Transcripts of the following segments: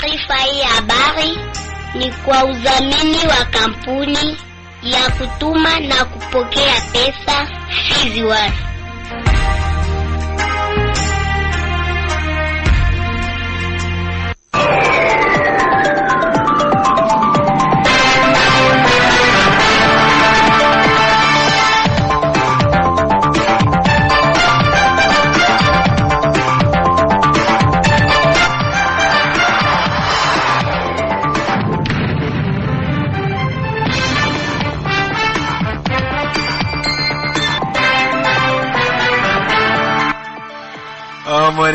Taarifa hii habari ni kwa udhamini wa kampuni ya kutuma na kupokea pesa Fizi One.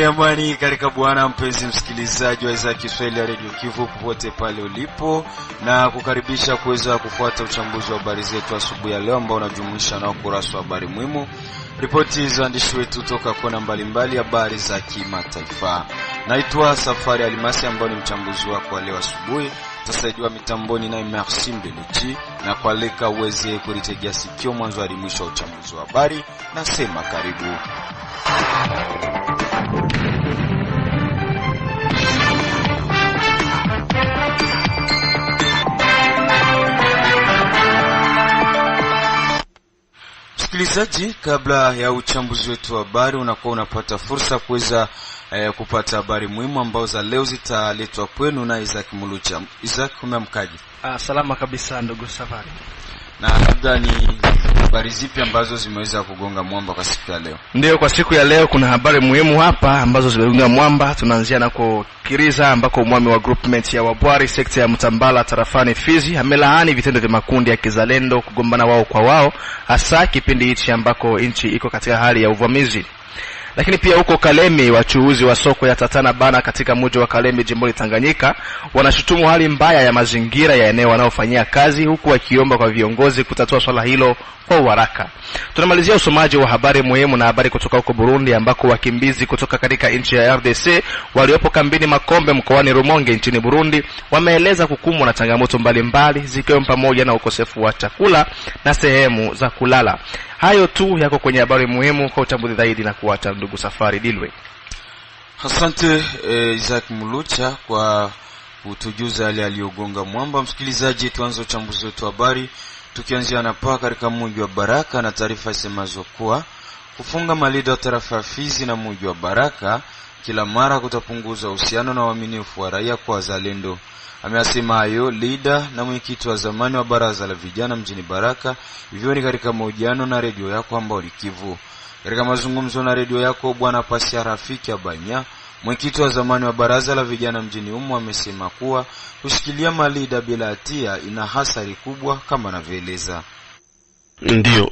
Amani katika bwana mpenzi msikilizaji wa Idhaa Kiswahili ya Radio Kivu popote pale ulipo, na kukaribisha kuweza kufuata uchambuzi wa habari zetu asubuhi ya leo ambao unajumuisha na ukurasa wa habari muhimu, ripoti za waandishi wetu toka kona mbalimbali, habari za kimataifa. Naitwa Safari Alimasi ambao ni mchambuzi wako leo asubuhi. Tutasaidiwa mitamboni na Merci Mbelechi na kualika uweze kuritegea sikio mwanzo hadi mwisho wa uchambuzi wa habari. Nasema karibu. Msikilizaji, kabla ya uchambuzi wetu wa habari unakuwa unapata fursa kuweza kupata habari muhimu ambazo za leo zitaletwa kwenu na Isaac Mulucha. Isaac, umemkaji? Salama kabisa ndugu Safari. Na labda ni habari zipi ambazo zimeweza kugonga mwamba kwa siku ya leo? Ndio, kwa siku ya leo kuna habari muhimu hapa ambazo zimegonga mwamba. Tunaanzia nako Kiriza ambako mwami wa groupment ya Wabwari sekta ya Mtambala tarafani Fizi amelaani vitendo vya makundi ya kizalendo kugombana wao kwa wao, hasa kipindi hichi ambako nchi iko katika hali ya uvamizi. Lakini pia huko Kalemi, wachuuzi wa soko ya Tatana Bana katika mji wa Kalemi jimboni Tanganyika wanashutumu hali mbaya ya mazingira ya eneo wanaofanyia kazi, huku wakiomba kwa viongozi kutatua swala hilo kwa haraka. Tunamalizia usomaji wa habari muhimu na habari kutoka huko Burundi ambako wakimbizi kutoka katika nchi ya RDC waliopo kambini Makombe mkoani Rumonge nchini Burundi wameeleza kukumbwa na changamoto mbalimbali zikiwa pamoja na ukosefu wa chakula na sehemu za kulala. Hayo tu yako kwenye habari muhimu. Kwa uchambuzi zaidi na kuacha ndugu Safari Dilwe. Asante Isaac Mulucha kwa kutujuza yale aliyogonga mwamba. Msikilizaji, tuanze uchambuzi wetu wa habari tukianzia na katika mji wa Baraka na taarifa isemazo kuwa kufunga malida wa tarafa Fizi na mji wa Baraka kila mara kutapunguza uhusiano na uaminifu wa raia kwa wazalendo. Amesema hayo Lida na mwenyekiti wa zamani wa baraza la vijana mjini Baraka, hivyo ni katika mahojiano na redio yako ambao ni Kivu. Katika mazungumzo na redio yako bwana Pasia Rafiki Abanya, mwenyekiti wa zamani wa baraza la vijana mjini humo, amesema kuwa kushikilia malida bila hatia ina hasara kubwa kama anavyoeleza. Ndio,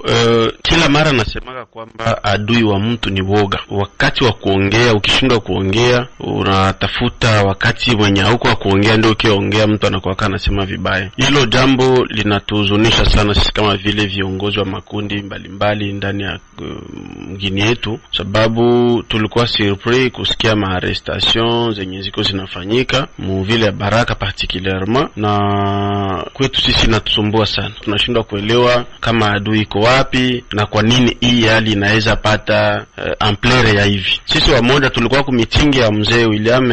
kila mara nasemaga kwamba adui wa mtu ni woga. Wakati wa kuongea, ukishindwa kuongea, unatafuta wakati mwenye hauko wa kuongea ndio ukiongea mtu anakuwa anasema vibaya. Hilo jambo linatuhuzunisha sana sisi kama vile viongozi wa makundi mbalimbali ndani ya mgini yetu, sababu tulikuwa surpris kusikia maarrestation zenye ziko zinafanyika mu vile ya Baraka particulièrement, na kwetu sisi natusumbua sana. Tunashindwa kuelewa kama adui iko wapi na kwa nini hii hali inaweza pata ampleur ya hivi. Sisi wamoja tulikuwa ku meeting ya mzee William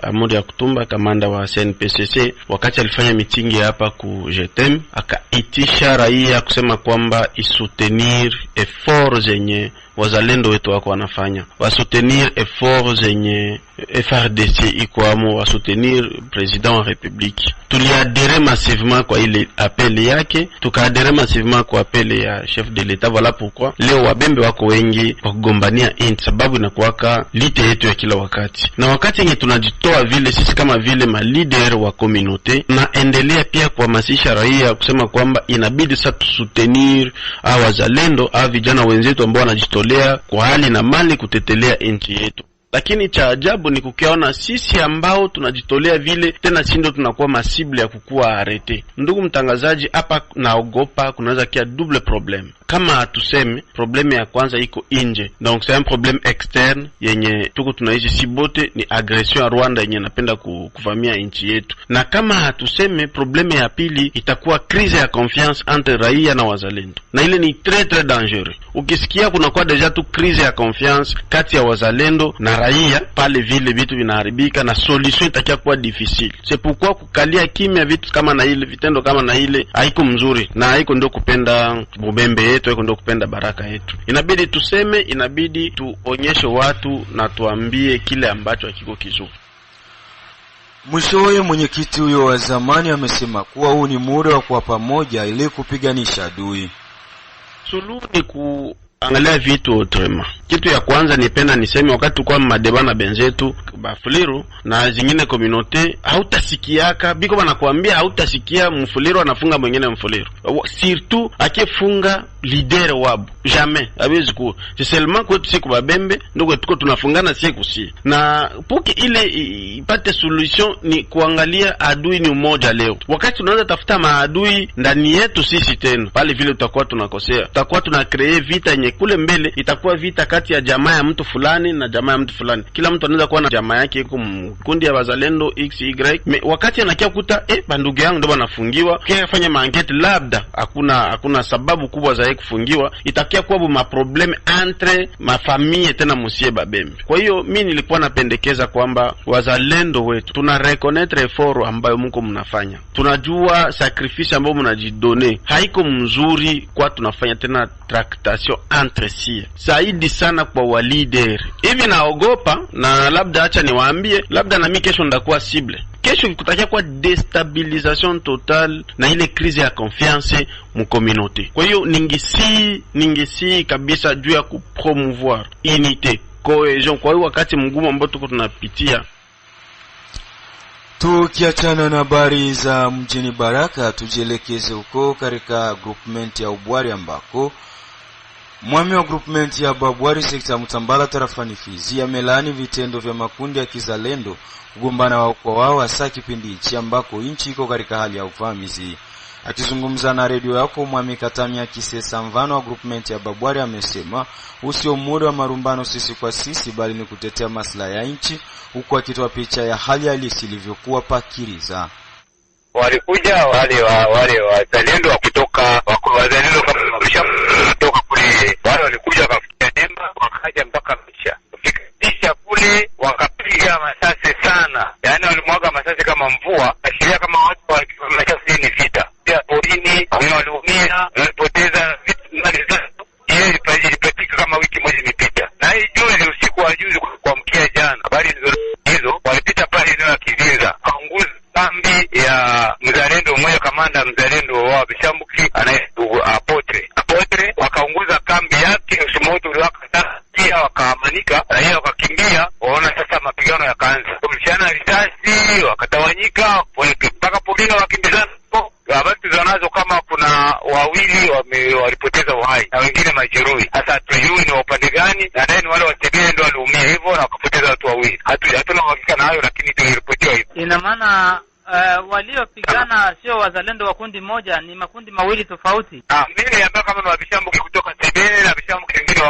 Amuri ya Kutumba, kamanda wa CNPCC, wakati alifanya meeting hapa ku JTM, akaitisha raia kusema kwamba isoutenir effort zenye wazalendo wetu wako wanafanya, wasoutenir effort zenye FRDC ikoamo, wasoutenir president wa republique. Tuliadere massivement kwa ile appel yake, tukaadere massivement kwa appel ya chef de l'etat. Voilà pourquoi leo wabembe wako wengi kwa kugombania inti, sababu inakuwaka lite yetu ya kila wakati. Na wakati yenye tunajitoa vile sisi kama vile ma leader wa communauté, na endelea pia kuhamasisha raia kusema kwamba inabidi sasa tusoutenir wazalendo au vijana wenzetu ambao wanajitolea kwa hali na mali kutetelea inchi yetu. Lakini cha ajabu ni kukiona sisi ambao tunajitolea vile tena sindo tunakuwa masible ya kukua arete. Ndugu mtangazaji, hapa naogopa kunaweza kia double problem. Kama tuseme probleme ya kwanza iko nje, donc c'est un problème externe yenye tuko tunaishi sibote, ni agression ya Rwanda yenye napenda kuvamia nchi yetu. Na kama hatuseme probleme ya pili itakuwa crise ya confiance entre raia na wazalendo, na ile ni très très dangereux. Ukisikia kuna kwa deja tu crise ya confiance kati ya wazalendo na raia pale, vile vitu vinaharibika na solution itakia kuwa difficile. C'est pourquoi kukalia kimya vitu kama na ile, vitendo kama na ile haiko mzuri, na haiko ndio kupenda Bubembe yetu, haiko ndio kupenda Baraka yetu. Inabidi tuseme, inabidi tuonyeshe watu na tuambie kile ambacho hakiko kizuri. Mwishowe mwenyekiti huyo wa zamani amesema kuwa huu ni muda wa kuwa pamoja ili kupiganisha adui. Suluhu ni kuangalia vitu otrema. Kitu ya kwanza nipenda niseme, wakati kwa madeba na benzetu Bafuliru na zingine community, hautasikiaka biko banakuambia hautasikia Mfuliru anafunga mwingine Mfuliru, surtout akifunga leader wabo jamais hawezi ku. C'est seulement kwa siku Babembe ndio tuko tunafungana siku si. Na puki ile ipate solution ni kuangalia adui ni mmoja leo. Wakati tunaanza tafuta maadui ndani yetu sisi tena, pale vile tutakuwa tunakosea. Tutakuwa tuna create vita yenye kule mbele itakuwa vita kati ya jamaa ya mtu fulani na jamaa ya mtu fulani. Kila mtu anaweza kuwa na jamaa yake iko kundi ya Wazalendo XY. Wakati anakia kuta bandugu yangu ndio banafungiwa, kia fanya maangete, labda hakuna sababu kubwa za kufungiwa, itakia kuwa ma problem entre mafamille tena musie Babembe. Kwa hiyo mimi nilikuwa napendekeza kwamba Wazalendo wetu tuna reconnaître effort ambayo mko mnafanya. Tunajua sacrifice ambayo mnajidone haiko mzuri kwa tunafanya tena tractation entre si. Saidi sana kwa wa leader. Hivi naogopa, na labda acha niwaambie, labda na mimi kesho ndakuwa cible. Kesho kutakia kwa destabilisation total na ile crise ya confiance mu communauté. Kwa hiyo ningesi kabisa juu ya kupromouvoir unité, cohesion kwa hiyo wakati mgumu ambao tuko tunapitia. Tukiachana na habari za mjini Baraka, tujielekeze huko katika groupement ya Ubwari ambako mwami wa groupement ya Babwari sekta Mutambala tarafani Fizi amelaani vitendo vya makundi ya kizalendo kugombana wao kwa wao, hasa kipindi hichi ambako nchi iko katika hali ya uvamizi. Akizungumza na redio yako, mwami Katamia Kisesa Mvano wa groupement ya Babwari amesema usio muda wa marumbano sisi kwa sisi, bali ni kutetea maslahi ya nchi, huku akitoa picha ya hali halisi ilivyokuwa Pakiriza. Walikuja wale wazalendo wa kutoka wazalendo kama kutoka kule, wale walikuja wakafikia Nemba, wakaja mpaka Misha. Kisha kule wakapiga masasi sana, yani walimwaga masasi kama mvua, ashiria kama watu masasi ni vita. Pia porini waliumia, walipoteza vitu mali zao. Yeye ilipatika kama wiki moja imepita. Na hii juzi, usiku wa juzi kuamkia jana, habari hizo walipita pale eneo la Kizinza, kaunguza kambi ya mzalendo mmoja, kamanda mzalendo wa Bishambuki anaitwa Apotre, wakaunguza kambi yake, moto uliwaka, pia wakaamanika, raia wakakimbia. Waona sasa mapigano yakaanza, kulishana risasi, wakatawanyika mpaka polini wakimbizana. Habari zanazo kama kuna wawili walipoteza uhai na wengine majeruhi. Sasa tujui ni upande gani, na ndani wale wasebele ndio waliumia hivyo na wakapoteza watu wawili. Hatuna uhakika na hayo, lakini tuliripotiwa hivyo. Ina maana waliopigana sio wazalendo wa kundi moja, ni makundi mawili tofauti. Mimi niambia kama ni Wabishambuki kutoka Sebele na Bishambuki wengine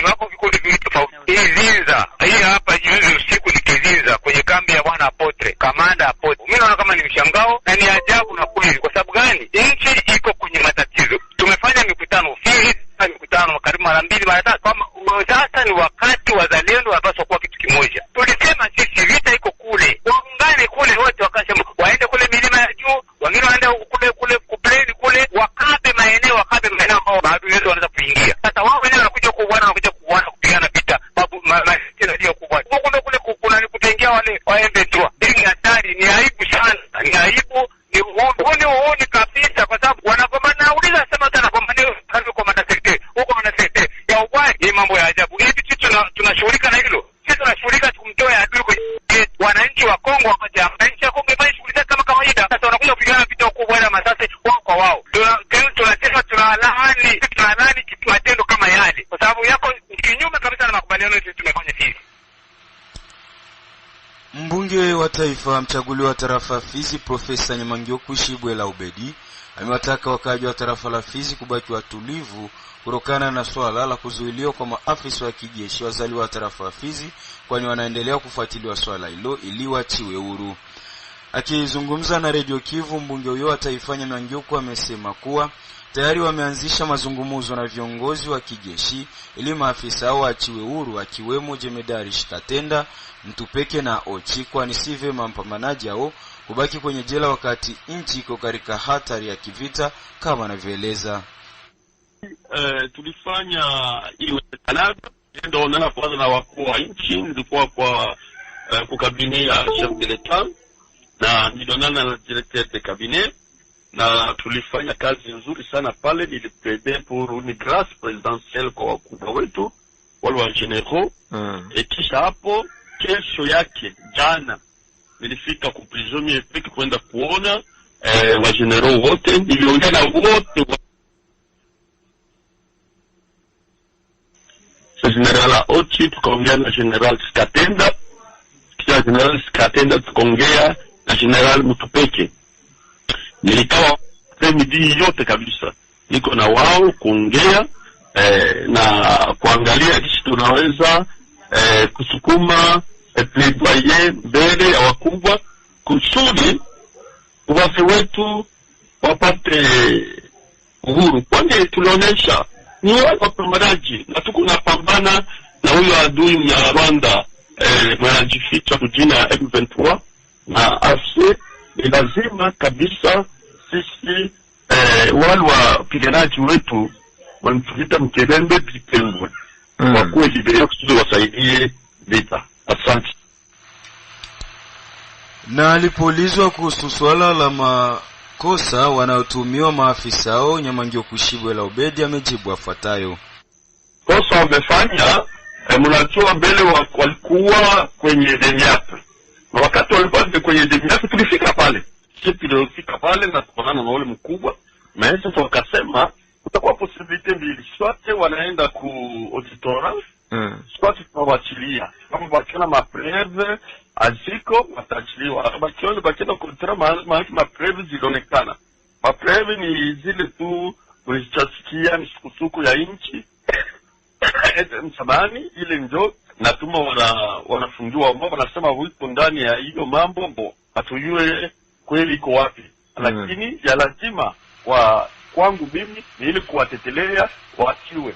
wako vikundi viwili tofauti. Kizinza hii hapa juzi usiku ni Kizinza kwenye kambi ya bwana Apotre, kamanda Apotre. Mimi naona kama ni mshangao na ni ajabu na kweli. Kwa sababu gani? Nchi iko kwenye matatizo. Tumefanya mikutano karibu mara 2 mara 3, kama sasa ni wakati wazalendo wapaswa kuwa kitu kimoja. Tulisema sisi vita iko kule, waungane kule wote, wakasema waende kule milima ya juu, wengine waende kule kupleni kule, wakabe maeneo ambao maadui wetu wanaweza kuingia. Sasa wao wenyewe wanakuja kuuana kupigana vita, sababu masisi ndio kubwa kule kuna ni kutengia wale waende tu. Ni hatari, ni aibu sana, ni aibu, ni uoni kabisa, kwa sababu wanagombana. Nauliza sema tena kwa manasekte huko, manasekte ya Ubwari. Ni mambo ya ajabu. Hivi sisi tunashughulika na hilo? Sisi tunashughulika kumtoa adui kwenye wananchi wa Kongo, wakati wananchi wa Kongo ifanye shughuli zake kama kawaida. Sasa wanakuja kupigana vita kubwa na masasi wao kwa wao. Tunasema tunalaani matendo kama yale, kwa sababu yako kinyume kabisa na makubaliano yetu tumefanya sisi. Mbunge wa taifa mchaguliwa wa tarafa Fizi Profesa Nyamangyoku Shibwela Ubedi amewataka wakaji wa tarafa la Fizi kubaki watulivu kutokana na swala la kuzuiliwa kwa maafisa wa kijeshi wazaliwa wa tarafa la Fizi, kwani wanaendelea kufuatiliwa swala hilo ili waachiwe huru. Akizungumza na Radio Kivu, mbunge huyo wa taifa Nyamangyoku amesema kuwa tayari wameanzisha mazungumzo na viongozi wa kijeshi ili maafisa hao waachiwe huru, akiwemo Jemedari Shikatenda, Mtupeke na Ochi, kwani si vema mpambanaji hao kubaki kwenye jela wakati nchi iko katika hatari ya kivita kama anavyoeleza. Tulifanya ile Canada ndio onana kwanza na wakuu wa nchi, nilikuwa kwa kukabilia chef de l'etat na nilionana na directeur de cabinet na tulifanya kazi nzuri sana pale. Niliplaide pour une grâce présidentielle kwa wakubwa wetu wale wa generaux. Kisha hapo kesho yake jana nilifika ku prison peke kwenda kuona wa generaux wote, niliongea na wote General Ochi, tukaongea na General Skatenda, kisha General Skatenda tukaongea na General Mutupeke. Nilikawa midi yote kabisa niko na wao kuongea na kuangalia jinsi tunaweza kusukuma plaidoyer mbele ya wakubwa kusudi wafe wetu wapate uhuru, kwani tulionyesha ni wapambanaji na tuko napambana na huyo adui ya Rwanda mwanajificha kujina M23 na AFC. Ni lazima kabisa sisi wale wapiganaji wetu wanatuita mkerembe pitengwe kwa kuwa libera kusudi wasaidie vita. Asante. Na alipoulizwa kuhusu swala la makosa wanaotumiwa maafisa hao, Nyamangio Kushibwe la Obedi amejibu afuatayo. Kosa wamefanya, mnajua mbele walikuwa kwenye Demiap. Na wakati walipanda kwenye Demiap tulifika pale. Sisi tulifika pale na tukaonana na wale mkubwa. Na sasa wakasema kutakuwa possibility mbili. Sote wanaenda ku auditorat. Sote tunawachilia. Kama bakiona mapreve aziko watachiliwa. Bakiona kontra mapreve zilionekana. Mapreve ni zile tu ulichasikia ni sukusuku ya inchi. Msamani ile ndio natuma wanafungiwa ambao wanasema wiko ndani ya hiyo mambo mbo hatujue kweli iko wapi. Lakini ya lazima kwangu mimi ni ili kuwatetelea waachiwe.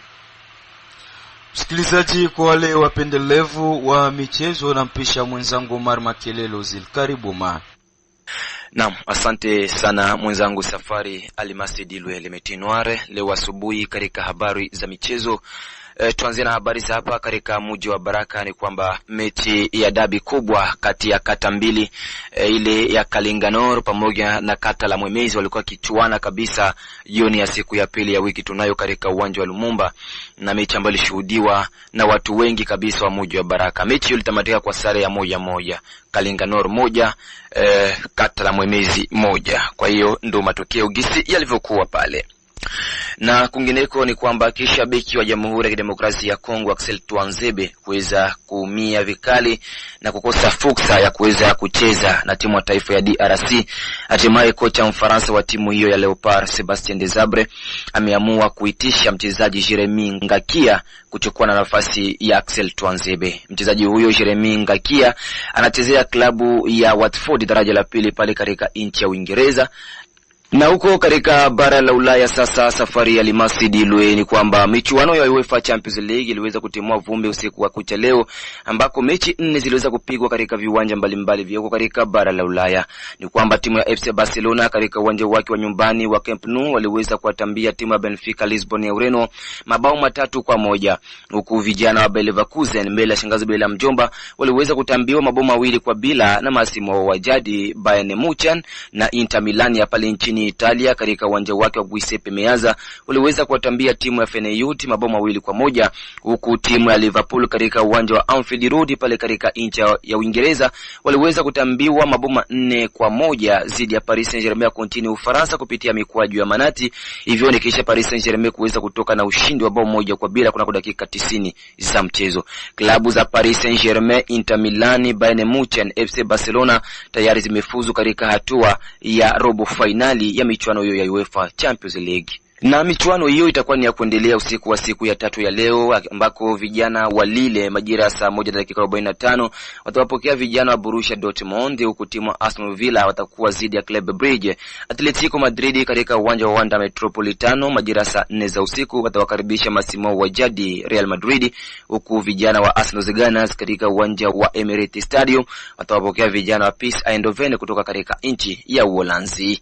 Msikilizaji, kwa wale wapendelevu wa michezo na mpisha mwenzangu Omar Makelelo Zilkaribu ma. Naam, asante sana mwenzangu Safari Alimasi Dilwe Lemetinware. Leo asubuhi katika habari za michezo tuanzie na habari za hapa katika mji wa Baraka. Ni kwamba mechi ya dabi kubwa kati ya kata mbili ile ya Kalinganor pamoja na kata la Mwemezi walikuwa kichuana kabisa jioni ya siku ya pili ya wiki tunayo katika uwanja wa Lumumba, na mechi ambayo ilishuhudiwa na watu wengi kabisa wa mji wa Baraka. Mechi ilitamatika kwa sare ya 1-1, Kalinganor 1 kata la Mwemezi 1. Kwa hiyo ndio matokeo gisi yalivyokuwa pale. Na kungineko ni kwamba kisha beki wa Jamhuri ya Kidemokrasia ya Kongo Axel Tuanzebe kuweza kuumia vikali na kukosa fursa ya kuweza kucheza na timu ya taifa ya DRC, hatimaye kocha Mfaransa wa timu hiyo ya Leopard Sebastien Desabre ameamua kuitisha mchezaji Jeremy Ngakia kuchukua na nafasi ya Axel Tuanzebe. Mchezaji huyo Jeremy Ngakia anachezea klabu ya Watford daraja la pili pale katika nchi ya Uingereza. Na huko katika bara la Ulaya sasa, Safari ya Alimasi Dilwe, ni kwamba michuano ya UEFA Champions League iliweza kutimua vumbi usiku wa kucha leo, ambako mechi 4 ziliweza kupigwa katika viwanja mbalimbali vya huko katika bara la Ulaya. Ni kwamba timu ya FC Barcelona katika uwanja wake wa nyumbani wa Camp Nou waliweza kuwatambia timu ya Benfica Lisbon ya Ureno mabao 3-1, huku vijana wa Bayer Leverkusen mbele ya shangazi bila mjomba waliweza kutambiwa mabao 2-0 na masimu wa jadi Bayern Munich na Inter Milan ya pale nchini Italia katika uwanja wake wa Giuseppe Meazza waliweza kuwatambia timu ya Feyenoord mabao 2-1, huku timu ya Liverpool katika uwanja wa Anfield Road pale katika nchi ya Uingereza waliweza kutambiwa mabao 4-1 dhidi ya Paris Saint-Germain ya nchini Ufaransa kupitia mikwaju ya manati. Hivyo ni kisha Paris Saint-Germain kuweza kutoka na ushindi wa bao 1-0 kunako dakika 90 za mchezo. Klabu za Paris Saint-Germain, Inter Milan, Bayern Munich, FC Barcelona tayari zimefuzu katika hatua ya robo finali ya michuano hiyo ya UEFA Champions League. Na michuano hiyo itakuwa ni ya kuendelea usiku wa siku ya tatu ya leo, ambako vijana wa Lille majira saa 1:45 watawapokea vijana wa Borussia Dortmund, huku timu Aston Villa watakuwa zidi ya Club Brugge. Atletico Madrid katika uwanja wa Wanda Metropolitano majira saa 4 za usiku watawakaribisha Massimo Wajadi Real Madrid, huku vijana wa Arsenal Gunners katika uwanja wa Emirates Stadium watawapokea vijana wa PSV Eindhoven kutoka katika nchi ya Uholanzi.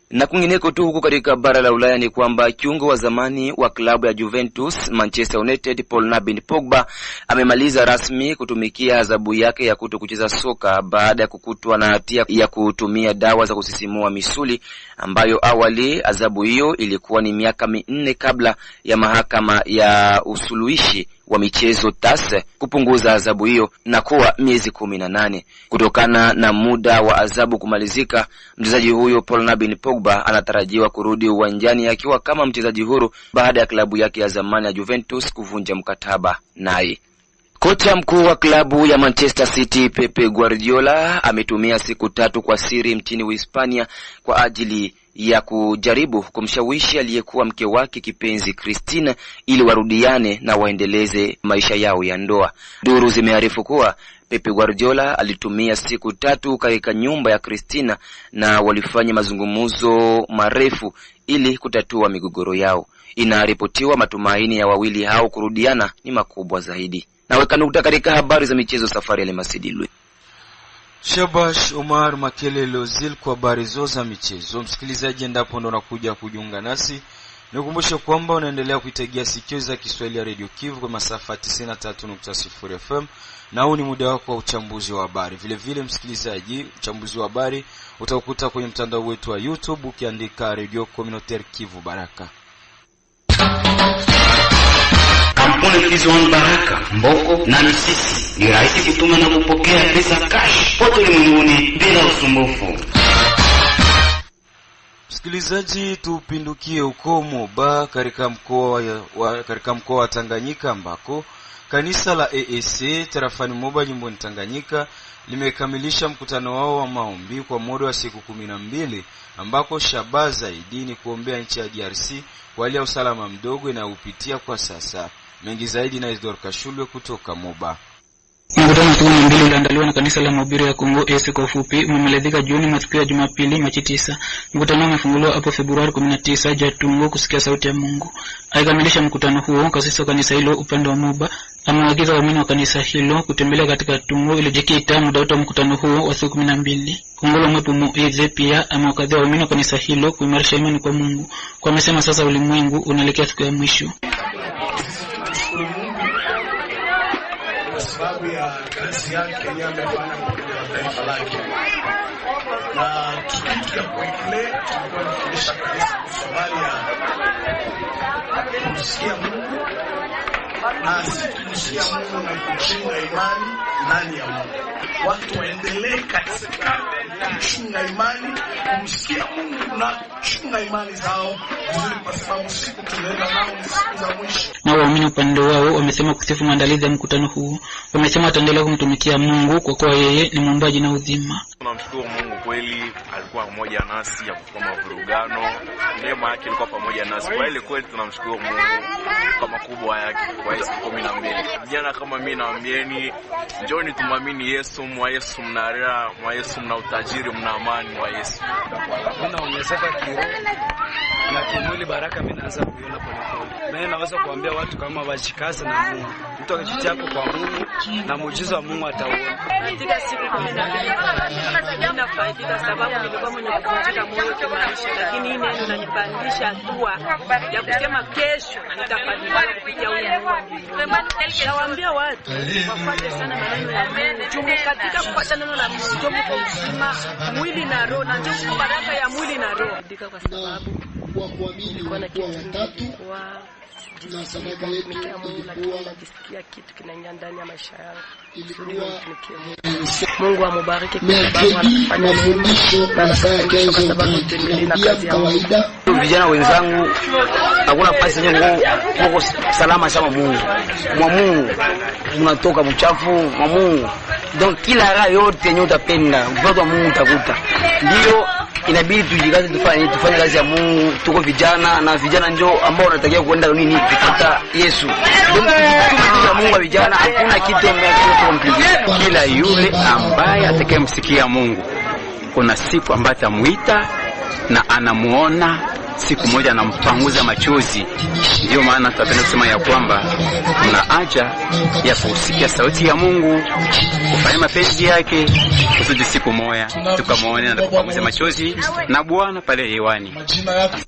Na kwingineko tu huku katika bara la Ulaya ni kwamba kiungo wa zamani wa klabu ya Juventus, Manchester United, Paul Nabin Pogba amemaliza rasmi kutumikia adhabu yake ya kutokucheza soka baada ya kukutwa na hatia ya kutumia dawa za kusisimua misuli, ambayo awali adhabu hiyo ilikuwa ni miaka 4 kabla ya mahakama ya usuluhishi wa michezo TAS kupunguza adhabu hiyo na kuwa miezi 18. Kutokana na muda wa adhabu kumalizika, mchezaji huyo Paul Nabin Pogba anatarajiwa kurudi uwanjani akiwa kama mchezaji huru baada ya klabu yake ya zamani ya Juventus kuvunja mkataba naye. Kocha mkuu wa klabu ya Manchester City Pep Guardiola ametumia siku 3 kwa siri nchini Uhispania kwa ajili ya kujaribu kumshawishi aliyekuwa mke wake kipenzi Christina ili warudiane na waendeleze maisha yao ya ndoa. Duru zimearifu kuwa Pep Guardiola alitumia siku 3 katika nyumba ya Christina na walifanya mazungumzo marefu ili kutatua migogoro yao. Inaripotiwa matumaini ya wawili hao kurudiana ni makubwa zaidi. Na weka nukta katika habari za michezo safari ya Lemasidilwe. Shabash Omar Makele Lozil kwa habari za michezo. Msikilizaji, endapo ndo unakuja kujiunga nasi, nikukumbusha kwamba unaendelea kuitegea sikio za Kiswahili ya Radio Kivu kwa masafa 93.0 FM, na huu ni muda wako wa uchambuzi wa habari. Vile vile msikilizaji, uchambuzi wa habari utakukuta kwenye mtandao wetu wa YouTube ukiandika Radio Communautaire Kivu Baraka. Kampuni Kizwan Baraka, Mboko na Misisi ni rahisi kutuma na kupokea pesa cash pote ulimwenguni bila usumbufu. Msikilizaji, tupindukie huko Moba katika mkoa wa Tanganyika, ambako kanisa la AAC tarafani Moba jimboni Tanganyika limekamilisha mkutano wao wa maombi kwa muda wa siku 12, ambako shabaha zaidi ni kuombea nchi ya DRC kwa hali ya usalama mdogo inayopitia kwa sasa. Mengi zaidi na Isidore Kashulwe kutoka Moba. Mkutano wa 12 uliandaliwa na kanisa la Mahubiri ya Kongo EAC kwa ufupi umemalizika Juni matukio ya Jumapili Machi 9. Mkutano umefunguliwa hapo Februari 19 Jatungo kusikia sauti ya Mungu. Aikamilisha mkutano huo, kasisi wa kanisa hilo upande wa Moba amewaagiza waamini wa kanisa hilo kutembelea katika Tungo ili jikita muda wote wa mkutano huo wa siku 12. Kongolo mwepo Moize pia amewakadhia waamini wa kanisa hilo kuimarisha imani kwa Mungu. Kwa amesema sasa ulimwengu unaelekea siku ya mwisho. Sababu ya kazi yake yenye amefanya kwa taifa lake, na kitu ya kuikle tulikuwa tunafundisha kanisa Somalia kusikia Mungu na sisi kusikia Mungu na kujenga imani ndani ya Mungu. Watu waendelee katika kuchunga imani, kumsikia Mungu na kuchunga imani zao vizuri, kwa sababu siku tunaenda nao ni siku za mwisho. Na waamini upande wao wamesema kusifu maandalizi ya mkutano huu. Wamesema ataendelea kumtumikia Mungu kwa kuwa yeye ni muumbaji na uzima. Tunamshukuru Mungu, kweli alikuwa pamoja nasi ya kukoma vurugano. Neema yake ilikuwa pamoja nasi. Kwa ile kweli tunamshukuru Mungu kwa makubwa yake kwa hizo 12. Vijana kama mimi naambieni, njoni tumwamini Yesu, mwa Yesu mnarea, mwa Yesu mna utajiri, mna amani wa Yesu. Unaongezeka kiroho na kimwili, baraka minaanza kuiona polepole. Mimi naweza kuambia watu kama wajikaze na Mungu. Mtu akijitia kwa Mungu na muujiza wa Mungu ataona. Katika siku 12 ninafaidika sababu nilikuwa mwenye kuvunjika moyo kwa maisha, lakini hii neno inanipandisha hatua ya kusema kesho nitafanikiwa kupitia huyu Mungu. Nawaambia watu wafuate sana maneno ya Mungu. Jumu katika kufuata neno la Mungu, jumu kwa uzima mwili na roho, na jumu baraka ya mwili na roho. Kwa sababu kwa kuamini kwa watatu na sadaka yetu ilikuwa najisikia kitu kinaingia ndani ya maisha yangu. Ilikuwa Mungu amubariki kwa mafundisho na sababu tunaendelea kawaida. Vijana wenzangu, hakuna nafasi yenyewe huko salama sama Mungu. Mwa Mungu mnatoka mchafu, mwa Mungu. Donc kila raha yote yenye utapenda, mtoto wa Mungu utakuta. Ndio inabidi tujikaze, tufanye kazi ya Mungu. Tuko vijana na vijana ndio ambao wanatakiwa kuenda nini kupata Yesu. Ndio Mungu wa vijana, hakuna kitu ambacho kila yule ambaye atakayemsikia Mungu kuna siku ambayo atamuita na anamuona, siku moja anampanguza machozi. Ndio maana tunapenda kusema ya kwamba tuna haja ya kusikia sauti ya Mungu, kufanya mapenzi yake, kusudi siku moja tukamwone na kupanguza machozi na Bwana pale hewani.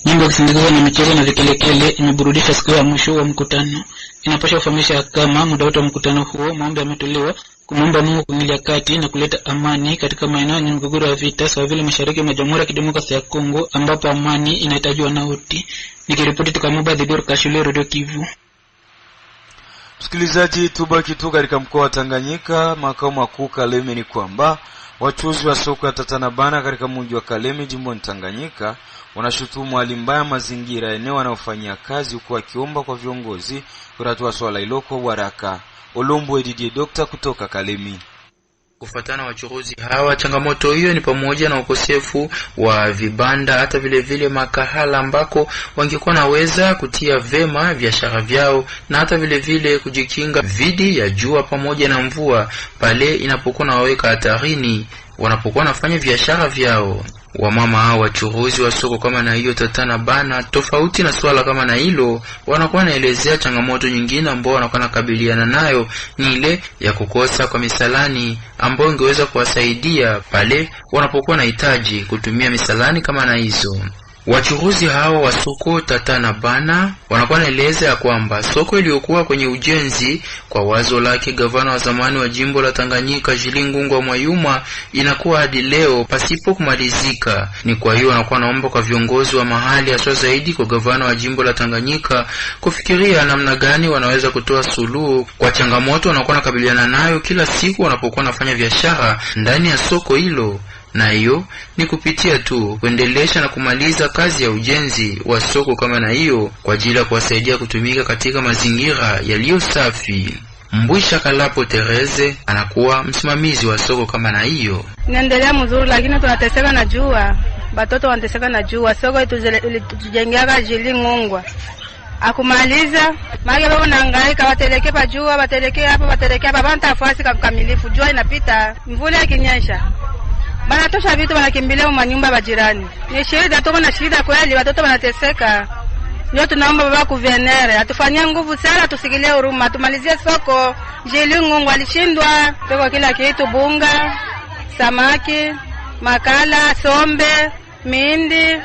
Nyimbo kusindikizwa na michezo na vikelekele imeburudisha siku ya mwisho wa mkutano. Inapaswa kufahamisha kama muda wote wa mkutano huo maombi yametolewa kumwomba Mungu kuingilia kati na kuleta amani katika maeneo yenye mgogoro wa vita, sawa vile mashariki mwa Jamhuri ya Kidemokrasia ya Kongo ambapo amani inahitajiwa na wote. Nikiripoti kutoka Moba Dibor Kashule, Radio Kivu. Msikilizaji, tubaki tu katika mkoa wa Tanganyika, makao makuu Kalemi. Ni kwamba wachuuzi wa soko ya Tatanabana katika mji wa Kalemi jimboni Tanganyika wanashutumu hali mbaya mazingira eneo wanaofanyia kazi, huku wakiomba kwa viongozi kutatua swala hilo kwa haraka. Olombo Didier Doctor kutoka Kalemi. Kufuatana na wachuruzi hawa, changamoto hiyo ni pamoja na ukosefu wa vibanda, hata vile vile makahala ambako wangekuwa naweza kutia vema biashara vyao, na hata vile vile kujikinga dhidi ya jua pamoja na mvua pale inapokuwa naweka hatarini wanapokuwa nafanya biashara vyao. Wamama hao wachuruzi wa soko kama na hiyo Tatanabana, tofauti na swala kama na hilo, wanakuwa naelezea changamoto nyingine ambao wanakuwa nakabiliana nayo, ni ile ya kukosa kwa misalani ambao ingeweza kuwasaidia pale wanapokuwa nahitaji kutumia misalani kama na hizo. Wachuruzi hao wa soko Tatanabana wanakuwa naeleza ya kwamba soko iliyokuwa kwenye ujenzi kwa wazo lake gavana wa zamani wa jimbo la Tanganyika Jilingungwa Mwayuma inakuwa hadi leo pasipo kumalizika. Ni kwa hiyo wanakuwa naomba kwa viongozi wa mahali, hasa zaidi kwa gavana wa jimbo la Tanganyika, kufikiria namna gani wanaweza kutoa suluhu kwa changamoto wanakuwa nakabiliana nayo kila siku wanapokuwa nafanya biashara ndani ya soko hilo. Na hiyo ni kupitia tu kuendelesha na kumaliza kazi ya ujenzi wa soko kama na hiyo kwa ajili ya kuwasaidia kutumika katika mazingira yaliyo safi. Mbwisha Kalapo Tereze anakuwa msimamizi wa soko kama na hiyo. Naendelea mzuri, lakini tunateseka na jua. Batoto wanateseka na jua. Soko itujengea Jilingungwa akumaliza mage babo naangaika, wateleke pa jua, wateleke hapa banta afasi kamilifu. Jua inapita, mvula ikinyesha bana tosha vitu wanakimbilia manyumba ya jirani. Ni shida, tuko na shida kweli, watoto wanateseka. Ndio tunaomba baba kuvenere atufanyie nguvu sana, tusikilie huruma, tumalizie soko. Jilingungwa alishindwa, tuko kila kitu, bunga, samaki, makala, sombe, mindi,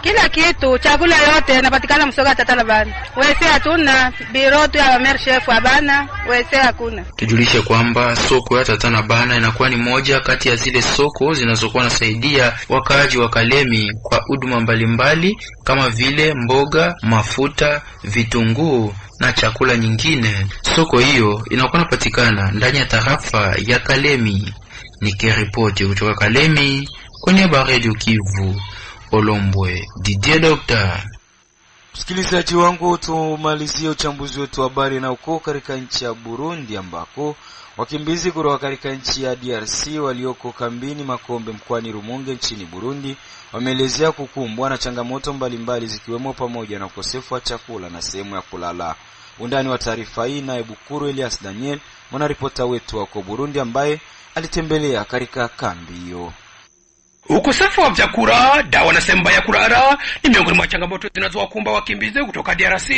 kila kitu, chakula yote inapatikana msoga Tatanabana. Wese hatuna biro tu ya mayor chef abana, wese hakuna. Tujulishe kwamba soko ya Tatanabana inakuwa ni moja kati ya zile soko zinazokuwa nasaidia wakaaji wa Kalemi kwa huduma mbalimbali kama vile mboga, mafuta, vitunguu na chakula nyingine. Soko hiyo inakuwa napatikana ndani ya tarafa ya Kalemi. Nikiripoti kutoka Kalemi kwenye Radio Kivu, Olombwe Didier Doctor. Msikilizaji wangu, tumalizie uchambuzi wetu wa habari na uko katika nchi ya Burundi, ambako wakimbizi kutoka katika nchi ya DRC walioko kambini Makombe mkoani Rumonge nchini Burundi wameelezea kukumbwa na changamoto mbalimbali zikiwemo pamoja na ukosefu wa chakula na sehemu ya kulala. Undani wa taarifa hii na Bukuru Elias Daniel, mwanaripota wetu wako Burundi ambaye alitembelea katika kambi hiyo. Ukosefu wa vyakula, dawa na sehemu ya kulala ni miongoni mwa changamoto zinazowakumba wakimbizi kutoka DRC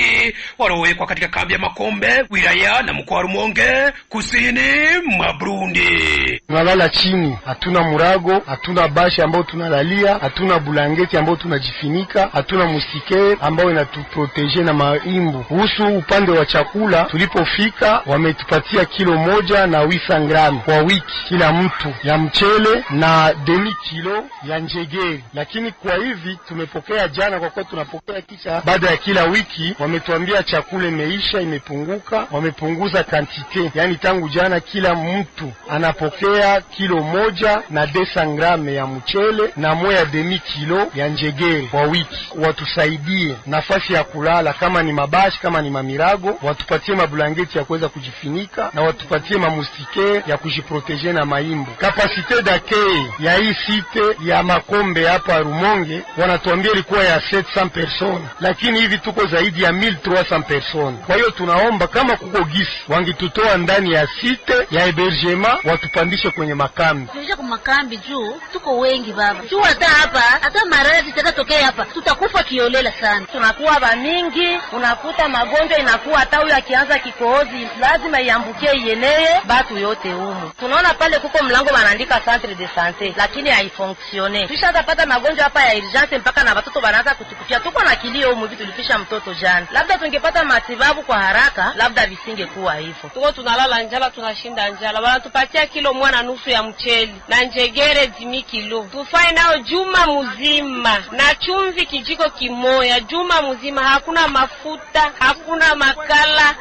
waliowekwa katika kambi ya Makombe, wilaya na mkoa wa Rumonge, kusini mwa Burundi. Tunalala chini, hatuna murago, hatuna bashi ambao tunalalia, hatuna bulangeti ambao tunajifinika, hatuna musike ambao inatuprotege na maimbu. Kuhusu upande wa chakula, tulipofika wametupatia kilo 1 na 800 gramu kwa wiki kila mtu ya mchele na demi kilo ya njegeri. Lakini kwa hivi tumepokea jana, kwa kuwa tunapokea kisha baada ya kila wiki, wametuambia chakula imeisha, imepunguka, wamepunguza kantite. Yani tangu jana kila mtu anapokea tutawaletea kilo moja na 200 grame ya mchele na moya demi kilo ya njegere kwa wiki. Watusaidie nafasi ya kulala, kama ni mabashi, kama ni mamirago, watupatie mabulangeti ya kuweza kujifinika na watupatie mamustike ya kujiproteger na maimbo. Kapasite d'accueil ya hii site ya Makombe hapa Rumonge wanatuambia ilikuwa ya 700 personnes, lakini hivi tuko zaidi ya 1300 personnes. Kwa hiyo tunaomba kama kuko gisi wangitutoa ndani ya site ya hébergement watupandishe kwenye makambi. Tulisha kwa makambi juu tuko wengi baba. Juu hata maradhi zitatokea hapa tutakufa kiolela sana. Tunakuwa ba mingi, unakuta magonjwa inakuwa hata huyu akianza kikohozi lazima iambukie ienee batu yote humu. Tunaona pale kuko mlango wanaandika centre de santé lakini haifonksione. Tulishaanza pata magonjwa hapa ya urgence mpaka na watoto wanaanza kutukufia. Tuko na kilio humu, vitu tulipisha mtoto jana. Labda tungepata matibabu kwa haraka, labda visingekuwa hivyo. Tuko tunalala njala, tunashinda njala. Wanatupatia kilo 1.5 ya mchele na njegere 10 kilo. Tufai nao juma mzima na chumvi kijiko kimoya juma mzima, hakuna mafuta, hakuna makala.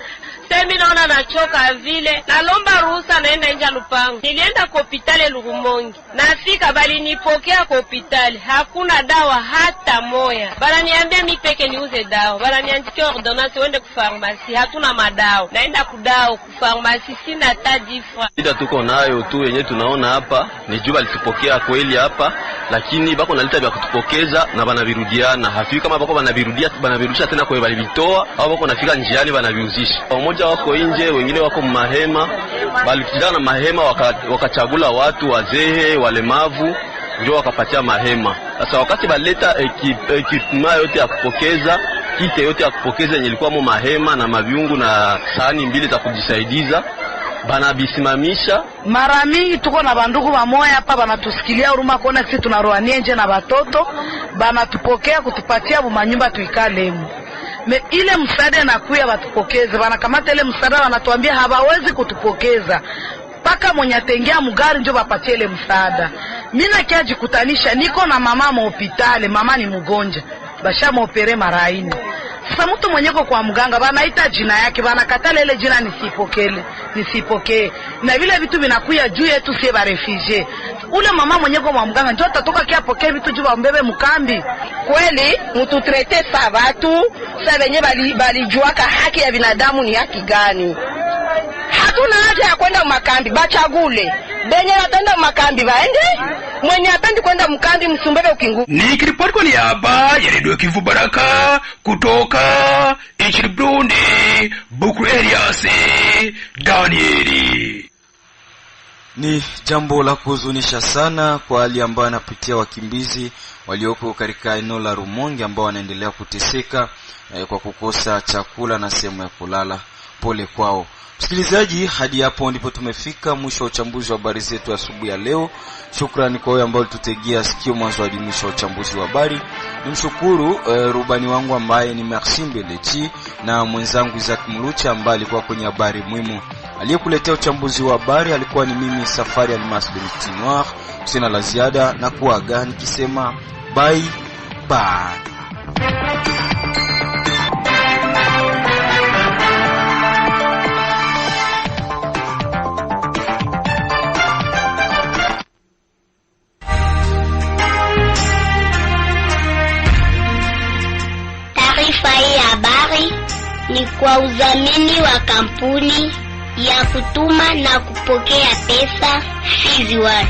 Semi naona nachoka vile. Nalomba ruhusa naenda nje Lupango. Nilienda kwa hospitali Lurumonge. Nafika bali nipokea kwa hospitali. Hakuna dawa hata moya. Bala niambia mimi peke niuze dawa. Bala niandikia ordonnance uende ku pharmacy. Hatuna madawa. Naenda kudao ku pharmacy sina hata difra. Shida tuko nayo tu yenyewe tunaona hapa ni juba litupokea kweli hapa, lakini bako nalita vya kutupokeza na banavirudiana. Hafiki kama bako banavirudisha tena kwa balivitoa au bako nafika njiani banaviuzisha. Wako nje, wengine wako mahema, bali kijana mahema wakachagula watu wazee, walemavu, ndio wakapatia mahema. Sasa wakati baleta ekipema yote ya kupokeza, kite yote ya kupokeza yenye ilikuwa mo mahema na maviungu na sahani mbili za kujisaidiza, bana bisimamisha. Mara mingi tuko na bandugu bamoya hapa banatusikilia huruma kuona sisi tunaroania nje na watoto, banatupokea kutupatia bumanyumba tuikalemo. Ile msaada nakuya watupokeze, wanakamata ile msaada wanatuambia hawawezi kutupokeza paka mwenye atengea mugari ndio wapatie ile msaada. Mimi nakiaji kutanisha niko na mama mu hospitali, mama ni mgonja, basha muopere mara 4. Sasa mtu mwenyeko kwa mganga wanaita jina yake, wanakatala ile jina nisipokee. Na vile vitu vinakuya juu yetu sie ba refugee. Ule mama mwenyeko kwa mganga ndio atatoka kia pokea vitu juu mbebe mkambi. Kweli mtu trete sa watu, sa wenye balijuaka haki ya binadamu ni haki gani? Hatuna haja ya kwenda makambi, bachagule. Benye atenda makambi baende, mwenye apendi kwenda mkambi msumbebe ukingu. Nikiripoti kwa niaba ya Radio Kivu Baraka kutoka nchini Burundi, Bukuru Elias Danieli. Ni jambo la kuhuzunisha sana kwa hali ambayo anapitia wakimbizi walioko katika eneo la Rumonge ambao wanaendelea kuteseka kwa kukosa chakula na sehemu ya kulala. Pole kwao. Msikilizaji, hadi hapo ndipo tumefika mwisho wa uchambuzi wa habari zetu asubuhi ya leo. Shukrani kwa wewe ambao ulitutegea sikio mwanzo hadi mwisho wa uchambuzi wa habari. Nimshukuru rubani wangu ambaye ni Merci Mbelechi na mwenzangu Isaac Mulucha ambaye alikuwa kwenye habari muhimu. Aliyekuletea uchambuzi wa habari alikuwa ni mimi Safari Almas de Mitinoir. Sina la ziada na kuaga nikisema bye bye. Taarifa hii ya habari ni kwa udhamini wa kampuni ya kutuma na kupokea pesa Fizi One.